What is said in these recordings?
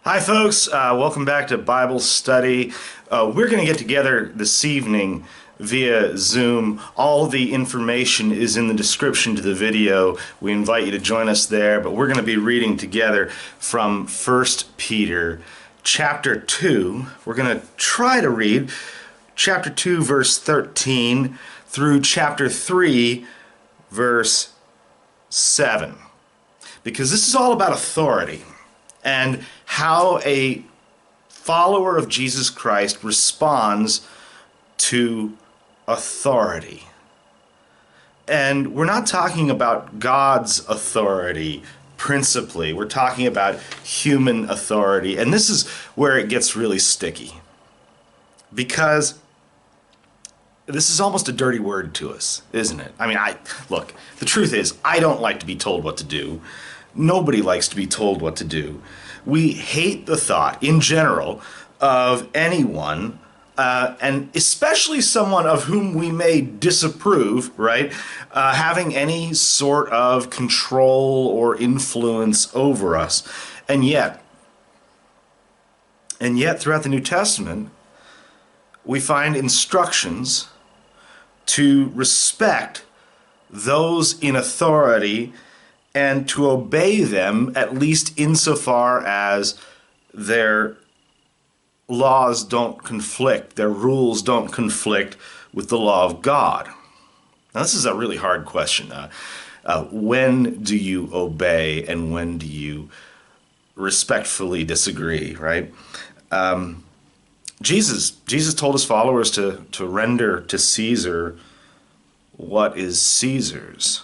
Hi, folks. Welcome back to Bible study. We're going to get together this evening via Zoom. All the information is in the description to the video. We invite you to join us there, but we're going to be reading together from 1 Peter chapter 2. We're going to try to read chapter 2, verse 13 through chapter 3, verse 7, because this is all about authority and how a follower of Jesus Christ responds to authority. And we're not talking about God's authority principally. We're talking about human authority. And this is where it gets really sticky, because this is almost a dirty word to us, isn't it? I mean, look, the truth is, I don't like to be told what to do. Nobody likes to be told what to do. We hate the thought, in general, of anyone, and especially someone of whom we may disapprove, right, having any sort of control or influence over us. And yet, throughout the New Testament, we find instructions to respect those in authority and to obey them, at least insofar as their laws don't conflict, their rules don't conflict with the law of God. Now, this is a really hard question. When do you obey and when do you respectfully disagree, right? Jesus told his followers to render to Caesar what is Caesar's.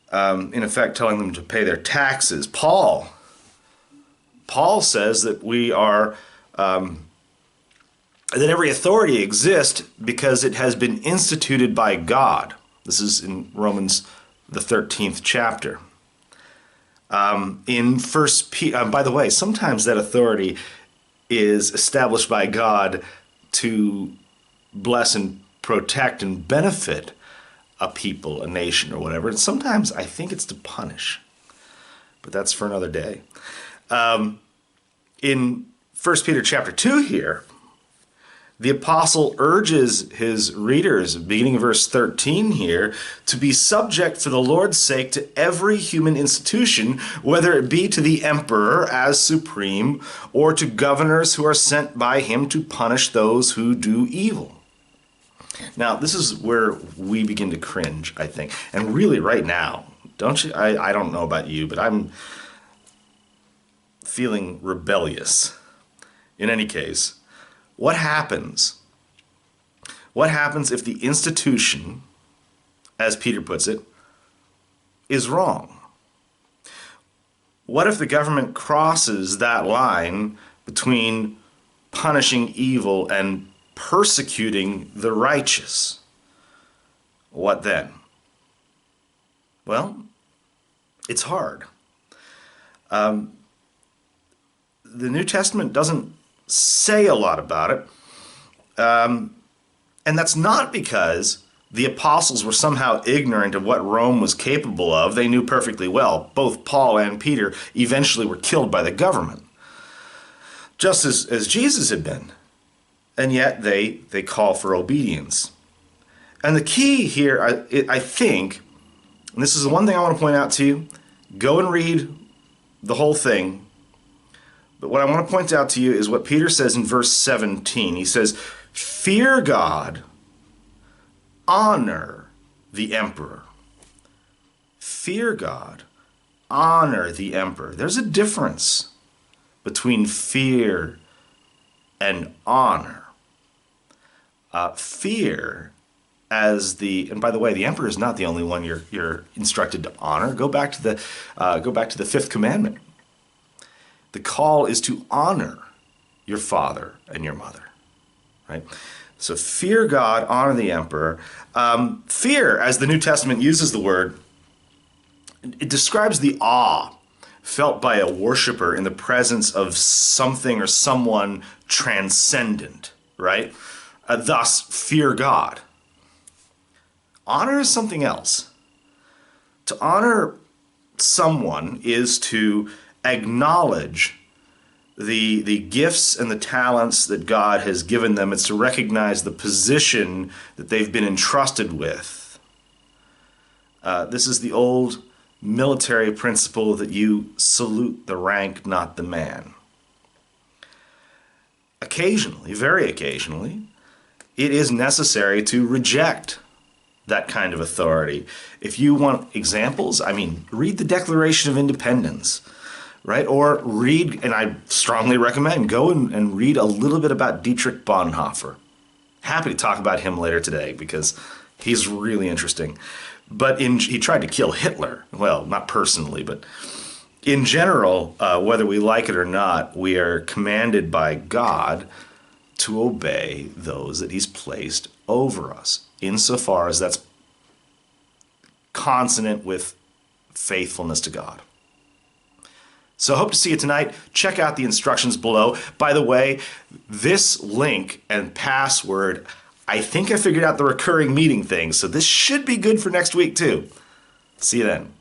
In effect, telling them to pay their taxes. Paul says that we are that every authority exists because it has been instituted by God. This is in Romans the 13th chapter. In First Peter, by the way, sometimes that authority is established by God to bless and protect and benefit a people, a nation, or whatever. And sometimes I think it's to punish, but that's for another day. In 1 Peter chapter 2 here, the apostle urges his readers, beginning in verse 13 here, to be subject for the Lord's sake to every human institution, whether it be to the emperor as supreme, or to governors who are sent by him to punish those who do evil. Now, this is where we begin to cringe, I think. And really right now, don't you? I don't know about you, but I'm feeling rebellious. In any case, what happens? What happens if the institution, as Peter puts it, is wrong? What if the government crosses that line between punishing evil and persecuting the righteous? What then? Well, it's hard. The New Testament doesn't say a lot about it. And that's not because the apostles were somehow ignorant of what Rome was capable of. They knew perfectly well. Both Paul and Peter eventually were killed by the government, just as Jesus had been. And yet they call for obedience. And the key here, I think, and this is the one thing I want to point out to you, go and read the whole thing. But what I want to point out to you is what Peter says in verse 17. He says, "Fear God, honor the emperor." Fear God, honor the emperor. There's a difference between fear and honor. Fear, and by the way, the emperor is not the only one you're instructed to honor. Go back to the fifth commandment. The call is to honor your father and your mother, right? So fear God, honor the emperor. Fear, as the New Testament uses the word, it describes the awe felt by a worshiper in the presence of something or someone transcendent, right? Thus, fear God. Honor is something else. To honor someone is to acknowledge the gifts and the talents that God has given them. It's to recognize the position that they've been entrusted with. This is the old military principle that you salute the rank, not the man. Occasionally, very occasionally, it is necessary to reject that kind of authority. If you want examples, I mean, read the Declaration of Independence, right? Or read, and I strongly recommend, go and read a little bit about Dietrich Bonhoeffer. Happy to talk about him later today because he's really interesting. But he tried to kill Hitler. Well, not personally, but in general, whether we like it or not, we are commanded by God to obey those that he's placed over us, insofar as that's consonant with faithfulness to God. So I hope to see you tonight. Check out the instructions below. By the way, this link and password, I think I figured out the recurring meeting thing, so this should be good for next week too. See you then.